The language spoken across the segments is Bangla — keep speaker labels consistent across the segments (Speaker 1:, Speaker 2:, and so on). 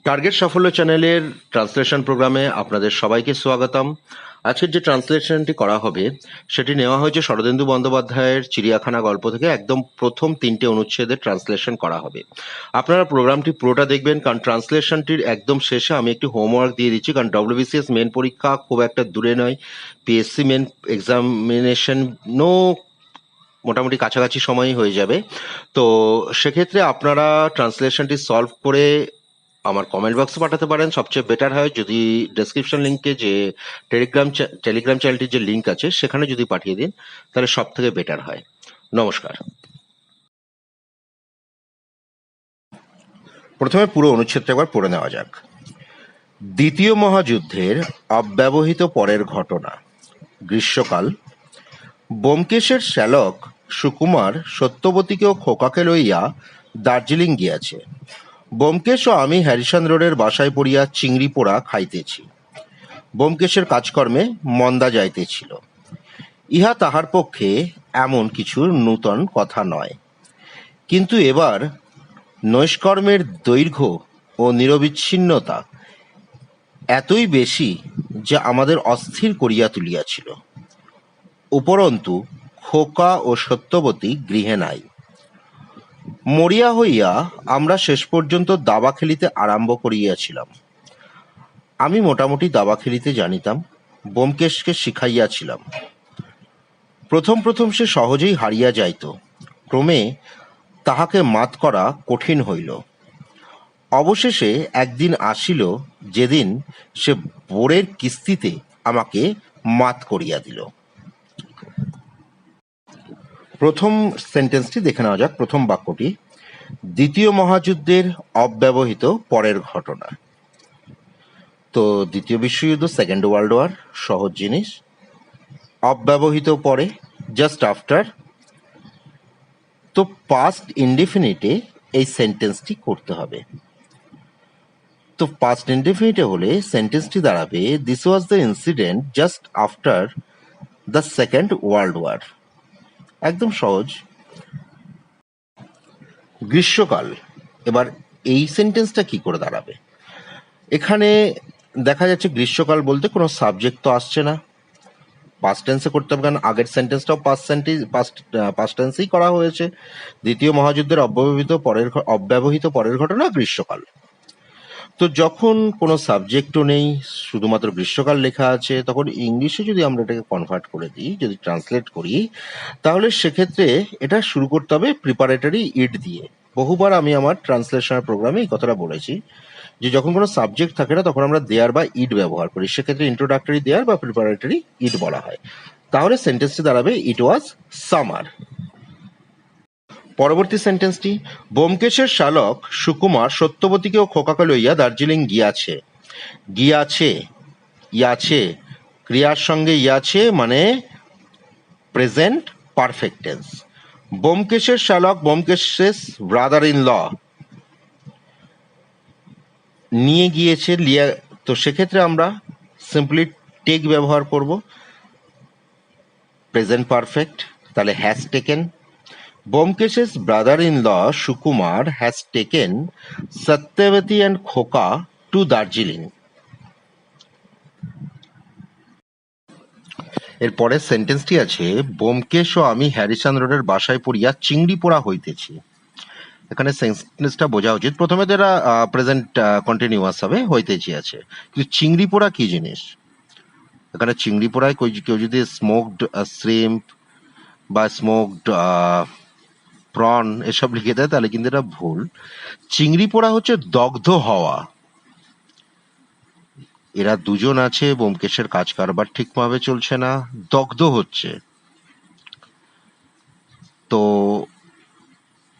Speaker 1: টার্গেট সাফল্য চ্যানেলের ট্রান্সলেশন প্রোগ্রামে আপনাদের সবাইকে স্বাগতম। আজকের যে ট্রান্সলেশনটি করা হবে সেটি নেওয়া হয়েছে শরদিন্দু বন্দ্যোপাধ্যায়ের চিড়িয়াখানা গল্প থেকে। একদম প্রথম 3টে অনুচ্ছেদের ট্রান্সলেশন করা হবে। আপনারা প্রোগ্রামটি পুরোটা দেখবেন, কারণ ট্রান্সলেশনটির একদম শেষে আমি একটি হোমওয়ার্ক দিয়ে দিচ্ছি, কারণ ডব্লিউবিসিএস মেন পরীক্ষা খুব একটা দূরে নয়, পিএসসি মেন এক্সামিনেশনও মোটামুটি কাছাকাছি সময়ই হয়ে যাবে। তো সেক্ষেত্রে আপনারা ট্রান্সলেশনটি সলভ করে আমার কমেন্ট বক্সে পাঠাতে পারেন। সবচেয়ে বেটার হয় যদি ডেসক্রিপশন লিঙ্কে যে টেলিগ্রাম চ্যানেলটির যে লিঙ্ক আছে সেখানে যদি পাঠিয়ে দিন, তাহলে সব থেকে বেটার হয়। নমস্কার। প্রথমে পুরো অনুচ্ছেদটা একবার পড়ে নেওয়া যাক। দ্বিতীয় মহাযুদ্ধের অব্যবহিত পরের ঘটনা। গ্রীষ্মকাল। ব্যোমকেশের শ্যালক সুকুমার সত্যবতীকে ও খোকাকে লইয়া দার্জিলিং গিয়াছে। ব্যোমকেশ ও আমি হ্যারিসন রোডের বাসায় পড়িয়া চিংড়ি পোড়া খাইতেছি। ব্যোমকেশের কাজকর্মে মন্দা যাইতেছিল। ইহা তাহার পক্ষে এমন কিছু নূতন কথা নয়, কিন্তু এবার নৈষ্কর্মের দৈর্ঘ্য ও নিরবিচ্ছিন্নতা এতই বেশি যে আমাদের অস্থির করিয়া তুলিয়াছিল। উপরন্তু খোকা ও সত্যবতী গৃহে নাই। মরিয়া হইয়া আমরা শেষ পর্যন্ত দাবা খেলিতে আরম্ভ করিয়াছিলাম। আমি মোটামুটি দাবা খেলিতে জানিতাম, ব্যোমকেশকে শিখাইয়াছিলাম। প্রথম প্রথম সে সহজেই হারিয়া যাইত, ক্রমে তাহাকে মাত করা কঠিন হইল। অবশেষে একদিন আসিল যেদিন সে বোরের কিস্তিতে আমাকে মাত করিয়া দিল। প্রথম সেন্টেন্সটি দেখে নেওয়া যাক। প্রথম বাক্যটি, দ্বিতীয় মহাযুদ্ধের অব্যবহিত পরের ঘটনা। তো দ্বিতীয় বিশ্বযুদ্ধ, সেকেন্ড ওয়ার্ল্ড ওয়ার, সহজ জিনিস। অব্যবহিত পরে, জাস্ট আফটার। তো পাস্ট ইনডেফিনিটে এই সেন্টেন্সটি করতে হবে। তো পাস্ট ইনডেফিনিটে হলে সেন্টেন্সটি দাঁড়াবে, this was the incident just after the second world war. একদম সহজ। গ্রীষ্মকাল। এবার এই সেন্টেন্সটা কি করে দাঁড়াবে? এখানে দেখা যাচ্ছে গ্রীষ্মকাল বলতে কোনো সাবজেক্ট তো আসছে না, পাস্ট টেন্সে করতে হবে, কারণ আগের সেন্টেন্সটাও পাস্ট টেন্সেই করা হয়েছে। দ্বিতীয় মহাযুদ্ধের অব্যবহিত পরের ঘটনা গ্রীষ্মকাল। তো যখন কোনো সাবজেক্টও নেই, শুধুমাত্র গ্রীষ্মকাল লেখা আছে, তখন ইংলিশে যদি আমরা এটাকে কনভার্ট করে দিই, যদি ট্রান্সলেট করি, তাহলে সেক্ষেত্রে এটা শুরু করতে হবে প্রিপারেটরি ইড দিয়ে। বহুবার আমি আমার ট্রান্সলেশনের প্রোগ্রামে এই কথাটা বলেছি যে যখন কোনো সাবজেক্ট থাকে না তখন আমরা দেয়ার বা ইড ব্যবহার করি, সেক্ষেত্রে ইন্ট্রোডাক্টরি দেয়ার বা প্রিপারেটরি ইড বলা হয়। তাহলে সেন্টেন্সটি দাঁড়াবে, ইট ওয়াজ সামার। পরবর্তী সেন্টেন্সটি, ব্যোমকেশের শ্যালক সুকুমার সত্যবতীকে ও খোকাকে লইয়া দার্জিলিং গিয়াছে। গিয়াছে, ইয়াছে, ক্রিয়ার সঙ্গে ইয়াছে মানে প্রেজেন্ট পারফেক্ট টেন্স। ব্যোমকেশের শ্যালক, ব্যোমকেশেস ব্রাদার ইন ল, নিয়ে গিয়েছে, তো সেক্ষেত্রে আমরা সিম্পলি টেক ব্যবহার করব, প্রেজেন্ট পারফেক্ট, তাহলে has taken. Byomkesh's brother in law Sukumar has taken Satyabati and Khoka to Darjeeling. এরপরে সেন্টেন্সটি আছে, ব্যোমকেশ ও আমি হ্যারিসন রোডের বাসায় পড়িয়া চিংড়ি পোড়া হইতেছি। এখানে সেন্টেন্সটা বোঝা উচিত, প্রথমে তো এটা প্রেজেন্ট কন্টিনিউয়াস হবে, হইতেছি আছে, কিন্তু চিংড়ি পোড়া কি জিনিস? এখানে চিংড়ি পোড়ায় কেউ যদি স্মোকড শ্রিম্প বা স্মোকড প্রন এসব লিখে দেয় তাহলে কিন্তু এটা ভুল। চিংড়ি পোড়া হচ্ছে দগ্ধ হওয়া। এরা দুজন আছে, ব্যোমকেশের কাজ কারবার ঠিকভাবে চলছে না, দগ্ধ হচ্ছে। তো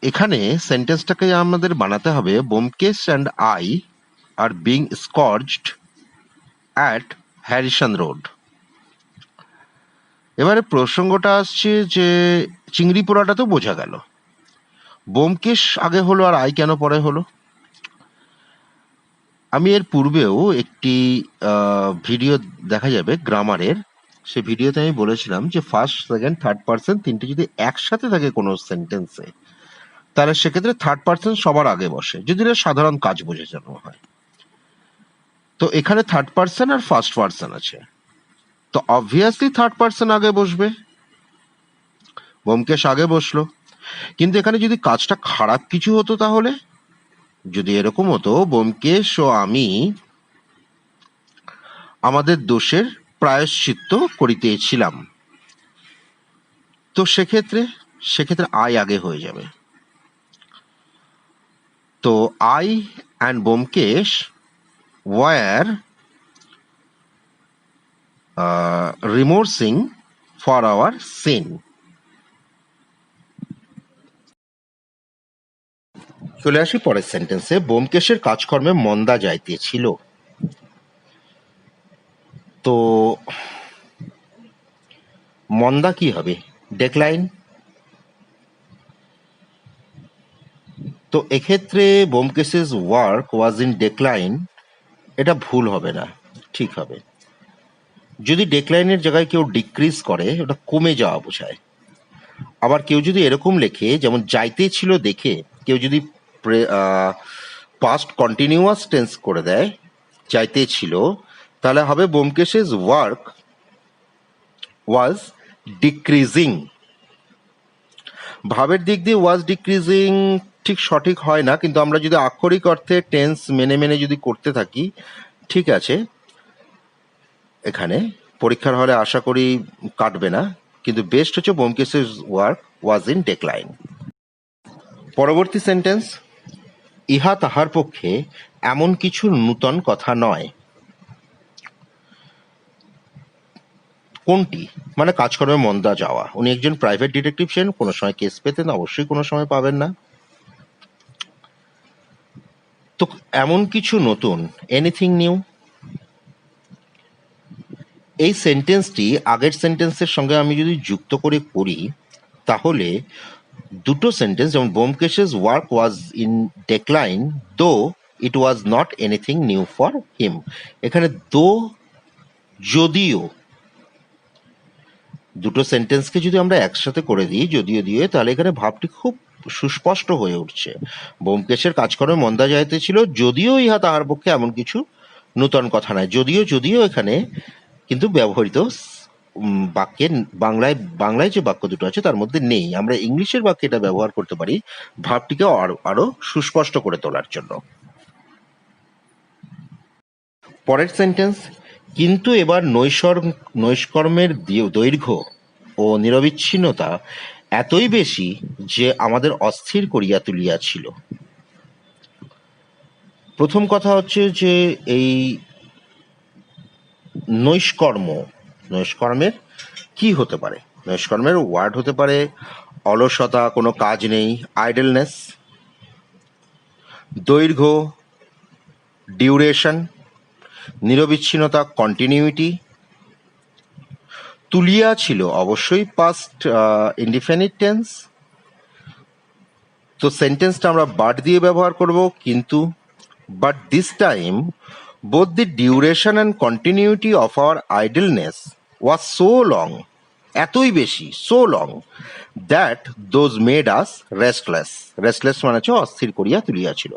Speaker 1: এখানে সেন্টেন্সটাকে আমাদের বানাতে হবে, Byomkesh and I are being scorched at Harrison Road. এবারে প্রসঙ্গটা আসছে যে চিংড়ি পোড়াটা তো বোঝা গেল, ব্যোমকেশ আগে হলো আর আই কেন পরে হলো? আমি এর পূর্বেও একটি ভিডিও দেখা যাবে গ্রামারের, সে ভিডিওতে আমি বলেছিলাম যে ফার্স্ট, সেকেন্ড, থার্ড পার্সন তিনটে যদি একসাথে থাকে কোনো সেন্টেন্সে, তাহলে সেক্ষেত্রে থার্ড পার্সন সবার আগে বসে, যদি এটা সাধারণ কাজ বোঝানো হয়। তো এখানে থার্ড পার্সন আর ফার্স্ট পার্সন আছে, তো অবভিয়াসলি থার্ড পার্সন আগে বসবে, ব্যোমকেশ আগে বসলো। কিন্তু এখানে যদি কাজটা খারাপ কিছু হতো, তাহলে যদি এরকম হতো ব্যোমকেশ ও আমি আমাদের দোষের প্রায়শ্চিত্ত করিতেছিলাম, তো সেক্ষেত্রে আই আগে হয়ে যাবে। তো I and Byomkesh were remorsing for our sin. চলে আসি পরের সেন্টেন্সে। ব্যোমকেশের কাজকর্মে মন্দা যাইতেছিল। তো মন্দা কি হবে? ডেক্লাইন। তো এক্ষেত্রে ব্যোমকেশেস ওয়ার্ক ওয়াজ ইন ডেক্লাইন, এটা ভুল হবে না, ঠিক হবে। যদি ডেক্লাইনের জায়গায় কেউ ডিক্রিজ করে, ওটা কমে যাওয়া বোঝায়। আবার কেউ যদি এরকম লেখে, যেমন যাইতে ছিল দেখে কেউ যদি পাস্ট কন্টিনিউয়াস টেন্স করে দেয়, যাইতে ছিল, তাহলে হবে ব্যোমকেশেস ওয়ার্ক ওয়াজ ডিক্রিজিং। ভাবের দিক দিয়ে ওয়াজ ডিক্রিজিং ঠিক সঠিক হয় না, কিন্তু আমরা যদি আক্ষরিক অর্থে টেন্স মেনে মেনে যদি করতে থাকি, ঠিক আছে, এখানে পরীক্ষার হলে আশা করি কাটবে না। কিন্তু বেস্ট হচ্ছে ব্যোমকেশেস ওয়ার্ক ওয়াজ ইন ডেক্লাইন। পরবর্তী সেন্টেন্স, ইহা তাহার পক্ষে এমন কিছু নূতন কথা নয়। কোনটি? মানে কাজকর্মে মন্দা যাওয়া। উনি একজন প্রাইভেট ডিটেকটিভ ছিলেন, কোনো সময় কেস পেতেন, অবশ্যই কোনো সময় পাবেন না। তো এমন কিছু নতুন, এনিথিং নিউ, এই সেন্টেন্সটি আগের সেন্টেন্সের সঙ্গে আমি যদি যুক্ত করে করি, তাহলে দুটো সেন্টেন্স, যেমন ব্যোমকেশেস work was in decline though it was not anything new for him. এখানে দো, যদিও, দুটো সেন্টেন্সকে যদি আমরা একসাথে করে দিই যদিও দিয়ে, তাহলে এখানে ভাবটি খুব সুস্পষ্ট হয়ে উঠছে। ব্যোমকেশের কাজকর্মে মন্দা যাইতেছিল, যদিও ইহা তাহার পক্ষে এমন কিছু নূতন কথা নয়। যদিও এখানে কিন্তু ব্যবহৃত বাক্যের বাংলায় যে বাক্য দুটো আছে তার মধ্যে নেই। আমরা ইংলিশের বাক্যে এটা ব্যবহার করতে পারি ভাবটিকে আরো সুস্পষ্ট করে তোলার জন্য। পরের সেন্টেন্স, কিন্তু এবার নৈষ্কর্মের দৈর্ঘ্য ও নিরবিচ্ছিন্নতা এতই বেশি যে আমাদের অস্থির করিয়া তুলিয়াছিল। প্রথম কথা হচ্ছে যে এই নৈষ্কর্মের কি হতে পারে? নৈষ্কর্মের ওয়ার্ড হতে পারে অলসতা, কোনো কাজ নেই, আইডলনেস। দৈর্ঘ্য, ডিউরেশন। নিরবিচ্ছিন্নতা, কন্টিনিউইটি। তুলিয়া ছিল অবশ্যই পাস্ট ইনডিফিনিট টেন্স। তো সেন্টেন্সটা আমরা বাট দিয়ে ব্যবহার করব, কিন্তু but this time both the duration and continuity of our idleness was so long, এতই বেশি, so long, that those made us restless. restless মানে হচ্ছে অস্থির করিয়া তুলিয়াছিল।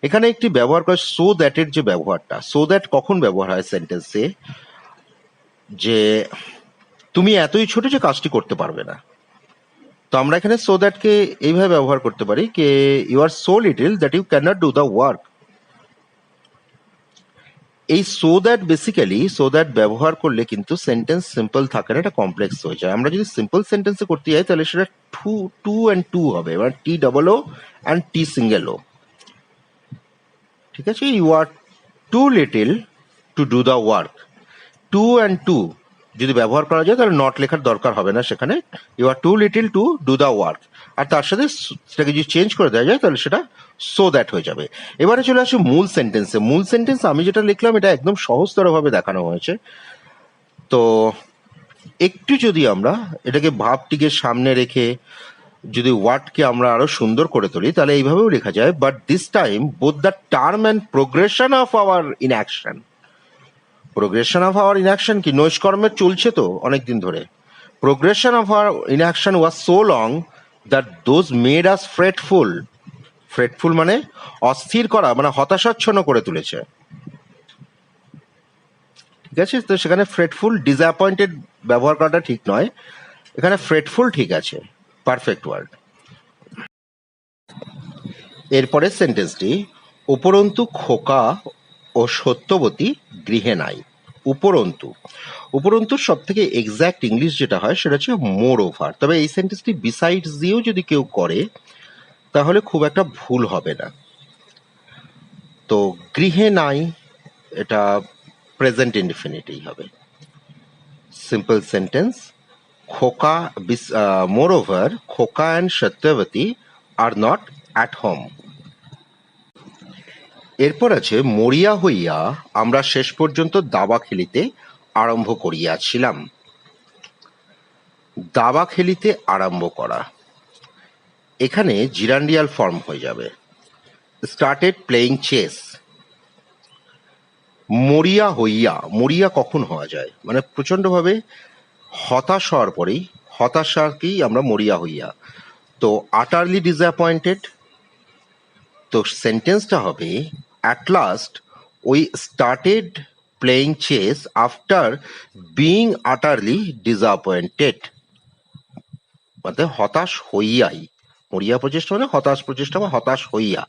Speaker 1: এখানে একটি ব্যবহার করে so that এর যে ব্যবহারটা, so that কখন ব্যবহার হয় সেন্টেন্সে? যে তুমি এতই ছোট যে কাজটি করতে পারবে না। তো আমরা এখানে so that কে এইভাবে ব্যবহার করতে পারি যে you are so little that you cannot do the work. এই সো দ্যাট বেসিক্যালি ব্যবহার করলে কিন্তু সেন্টেন্স সিম্পল থাকে না, এটা কমপ্লেক্স হয়ে যায়। আমরা যদি সিম্পল সেন্টেন্সে করতে যাই তাহলে সেটা টু অ্যান্ড টু হবে, মানে T double O and T single O. ঠিক আছে, you are too little to do the work. Too and to যদি ব্যবহার করা যায় তাহলে নট লেখার দরকার হবে না, সেখানে you are too little to do the work. আর তার সাথে সেটাকে যদি চেঞ্জ করে দেওয়া যায় তাহলে সেটা সো দ্যাট হয়ে যাবে। এবারে চলে আসি মূল সেন্টেন্সে। মূল সেন্টেন্স আমি যেটা লিখলাম এটা একদম সহজতরভাবে দেখানো হয়েছে। তো একটু যদি আমরা এটাকে ভাবটিকে সামনে রেখে যদি ওয়ার্ডকে আমরা আরো সুন্দর করে তুলি তাহলে এইভাবেও লেখা যায়, but this time both the term and progression of our inaction. Progression of our inaction কি? নৈষ্কর্মের চলছে তো অনেকদিন ধরে। Progression of our inaction was so long that those made us fretful. Fretful মানে অস্থির করা, মানে হতাশাচ্ছন্ন করে তুলেছে। ঠিক আছে? তো সেখানে ফ্রেটফুল, ডিসঅ্যাপয়েন্টেড ব্যবহার করাটা ঠিক নয়, এখানে ফ্রেটফুল ঠিক আছে, পারফেক্ট ওয়ার্ড। এরপরের সেন্টেন্সটি, উপরন্তু খোকা ও সত্যবতী গৃহে নাই। উপরন্তু, উপরন্তুর সব থেকে এক্স্যাক্ট ইংলিশ যেটা হয় সেটা হচ্ছে মোর ওভার। তবে এই সেন্টেন্সটি বিসাইডস দিয়েও যদি কেউ করে তাহলে খুব একটা ভুল হবে না। তো গৃহে নাই এটা প্রেজেন্ট ইনডিফিনিটেই হবে। Simple sentence, Khoka, moreover Khoka and Satyabati are not at home. এরপর আছে, মরিয়া হইয়া আমরা শেষ পর্যন্ত দাবা খেলিতে আরম্ভ করিয়াছিলাম। দাবা খেলিতে আরম্ভ করা, এখানে জিরান্ডিয়াল ফর্ম হয়ে যাবে, স্টার্টেড প্লেইং চেস। মরিয়া হইয়া, মরিয়া কখন হওয়া যায়, মানে প্রচন্ডভাবে হতাশ হওয়ার পরেই, হতাশাকেই আমরা মরিয়া হইয়া। তো আটারলি ডিসঅ্যাপয়েন্টেড, তো সেন্টেন্সটা হবে, at last we started playing chess after being utterly disappointed, মানে হতাশ হইয়াই, মরিয়া প্রচেষ্টা মানে হতাশ প্রচেষ্টা বা হতাশ হইয়া।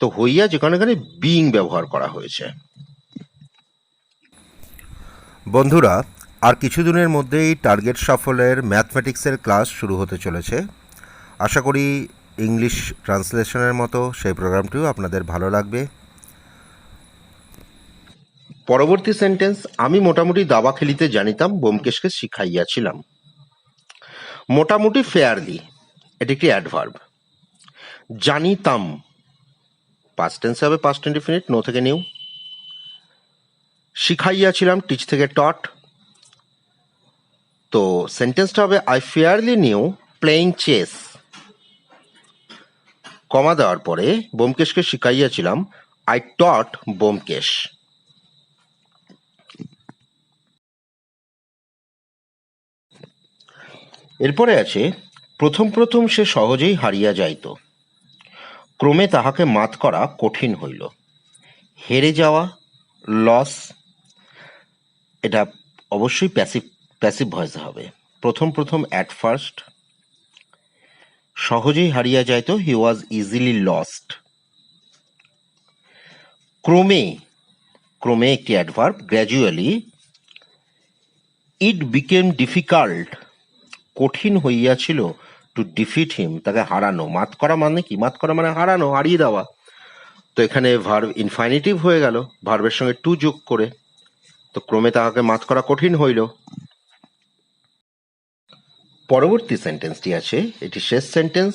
Speaker 1: তো হইয়া যেখানে এখানে বিং ব্যবহার করা হয়েছে। বন্ধুরা, আর কিছুদিনের মধ্যেই টার্গেট সাফলের ম্যাথমেটিক্সের ক্লাস শুরু হতে চলেছে। আশা করি ইংলিশ ট্রান্সলেশনের মতো সেই প্রোগ্রামটিও আপনাদের ভালো লাগবে। পরবর্তী সেন্টেন্স, আমি মোটামুটি দাবা খেলিতে জানিতাম, ব্যোমকেশকে শিখাইয়াছিলাম। মোটামুটি ফেয়ারলি, এটি একটি অ্যাডভার্ব। জানিতাম, পাস্ট টেন্স হবে, পাস্ট ইনডিফিনিট, নো থেকে নিউ। শিখাইয়াছিলাম, টিচ থেকে টট। তো সেন্টেন্সটা হবে, I fairly knew playing chess. Comma দেওয়ার পরে ব্যোমকেশকে শিখাইয়াছিলাম, আই টট ব্যোমকেশ। এরপরে আছে, প্রথম প্রথম সে সহজেই হারিয়া যাইত, ক্রমে তাহাকে মাত করা কঠিন হইল। হেরে যাওয়া, লস, এটা অবশ্যই প্যাসিভ ভয়েসে হবে। প্রথম প্রথম, অ্যাট ফার্স্ট। সহজেই হারিয়া যাইত, হি ওয়াজ ইজিলি লস্ট। ক্রমে, ক্রমে একটি অ্যাডভার্ব, গ্র্যাজুয়ালি। ইট বিকেম ডিফিকাল্ট, কঠিন হইয়াছিল, টু ডিফিট হিম, তাকে হারানো। মাত করা মানে কি? মাত করা মানে হারানো, হারিয়ে দেওয়া। তো এখানে ভার্ব ইনফাইনিটিভ হয়ে গেল ভার্বের সঙ্গে টু যোগ করে। তো ক্রমে তাহাকে মাত করা কঠিন হইল। পরবর্তী সেন্টেন্সটি আছে, এটি শেষ সেন্টেন্স,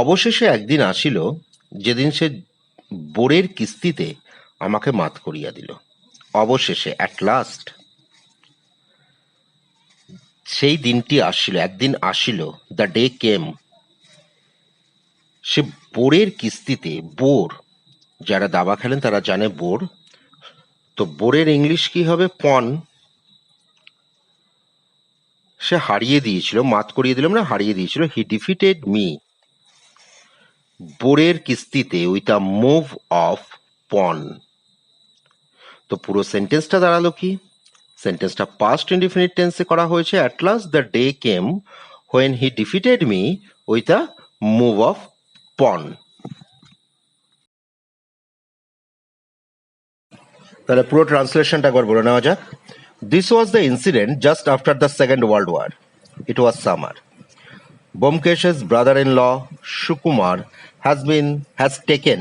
Speaker 1: অবশেষে একদিন আসিল যেদিন সে বোরের কিস্তিতে আমাকে মাত করিয়া দিল। অবশেষে, অ্যাট লাস্ট। সেই দিনটি আসিল, একদিন আসিল, দ্য ডে কেম। সে বোরের কিস্তিতে, বোর, যারা দাবা খেলেন তারা জানে বোর। তো বোরের ইংলিশ কি হবে? পন। সে হারিয়ে দিয়েছিল, মাত করিয়ে দিল মানে হারিয়ে দিয়েছিল। হি ডিফিটেড মি বোরের কিস্তিতে উইথ আ মুভ অফ পন। তো পুরো সেন্টেন্সটা দাঁড়ালো কি? সেন্টেন্সটা পাস্ট ইনডিফিনিট টেন্সে করা হয়েছে। At last the day came when he defeated me with a move of পন। তাহলে পুরো ট্রান্সলেশনটা একবার বলে নেওয়া যাক। This was the incident just after the Second World War. It was summer. Byomkesh's brother-in-law Sukumar has taken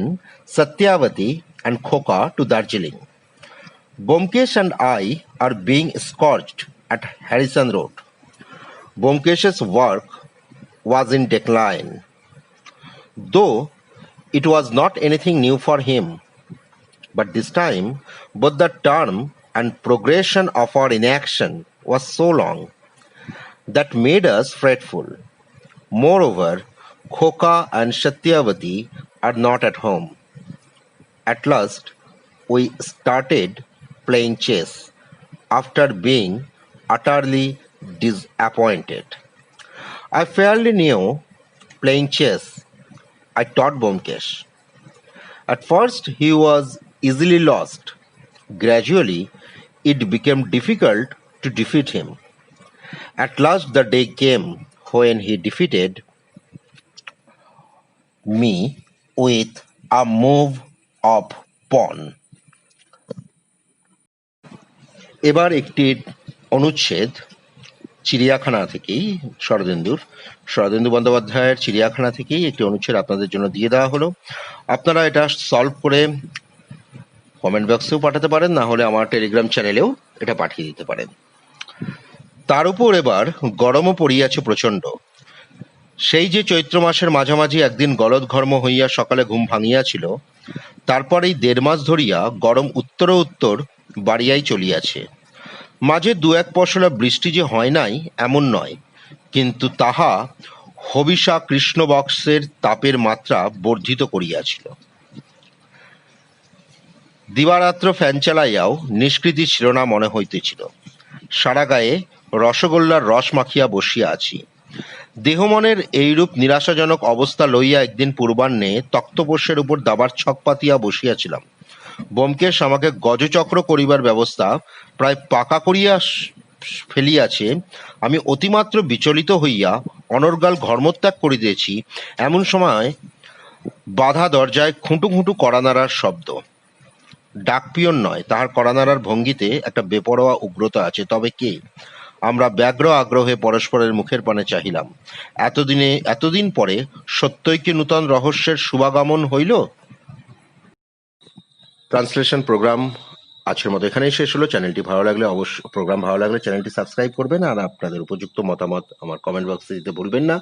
Speaker 1: Satyavati and Khoka to Darjeeling. Byomkesh and I are being scorched at Harrison Road. Byomkesh's work was in decline, though it was not anything new for him. But this time, both the term and progression of our inaction was so long that made us fretful. Moreover, Khoka and Satyavati are not at home. At last, we started playing chess after being utterly disappointed. I fairly knew playing chess. I taught Byomkesh. At first, he was easily lost. Gradually, it became difficult to defeat him. At last the day came when he defeated me with a move of pawn. এবার একটি অনুচ্ছেদ চিড়িয়াখানা থেকেই শরদিন্দু বন্দ্যোপাধ্যায়ের চিড়িয়াখানা থেকেই একটি অনুচ্ছেদ আপনাদের জন্য দিয়ে দেওয়া হলো। আপনারা এটা সলভ করে কমেন্ট বক্সেও পাঠাতে পারেন, না হলে আমার টেলিগ্রাম চ্যানেলেও এটা পাঠিয়ে দিতে পারেন। তার উপর এবার গরমও পড়িয়াছে প্রচণ্ড। সেই যে চৈত্র মাসের মাঝামাঝি একদিন গলদঘর্ম হইয়া সকালে ঘুম ভাঙিয়াছিল, তারপর এই 1.5 মাস ধরিয়া গরম উত্তর বাড়িয়াই চলিয়াছে। মাঝে 2-1 পশলা বৃষ্টি যে হয় নাই এমন নয়, কিন্তু তাহা হবিষা কৃষ্ণবক্সের তাপের মাত্রা বর্ধিত করিয়াছিল। দিবারাত্র ফ্যান চালাইয়াও নিষ্কৃতি ছিল না মনে হইতেছিল। সারা গায়ে রসগোল্লার রস মাখিয়া বসিয়া আছি। দেহমনের এইরূপ নিরাশাজনক অবস্থা লইয়া একদিন পূর্বাহ্নে তক্তপোষ্যের উপর দাবার ছক পাতিয়া বসিয়াছিলাম। ব্যোমকেশ আমাকে গজচক্র করিবার ব্যবস্থা প্রায় পাকা করিয়া ফেলিয়াছে। আমি অতিমাত্র বিচলিত হইয়া অনর্গল ঘর্মত্যাগ করিতেছি, এমন সময় বাধা দরজায় খুঁটু খুঁটু কড়া নাড়ার শব্দ। ডাকপিয়ন নয়, তাহার কড়া নাড়ার ভঙ্গিতে একটা বেপরোয়া উগ্রতা আছে। তবে কে? আমরা ব্যগ্র আগ্রহে পরস্পরের মুখের পানে চাহিলাম। এতদিন পরে সত্যই কি নূতন রহস্যের শুভাগমন হইল? ট্রান্সলেশন প্রোগ্রাম আজকের মতো এখানেই শেষ হলো। প্রোগ্রাম ভালো লাগলে চ্যানেলটি সাবস্ক্রাইব করবেন, আর আপনাদের উপযুক্ত মতামত আমার কমেন্ট বক্সে দিতে ভুলবেন না।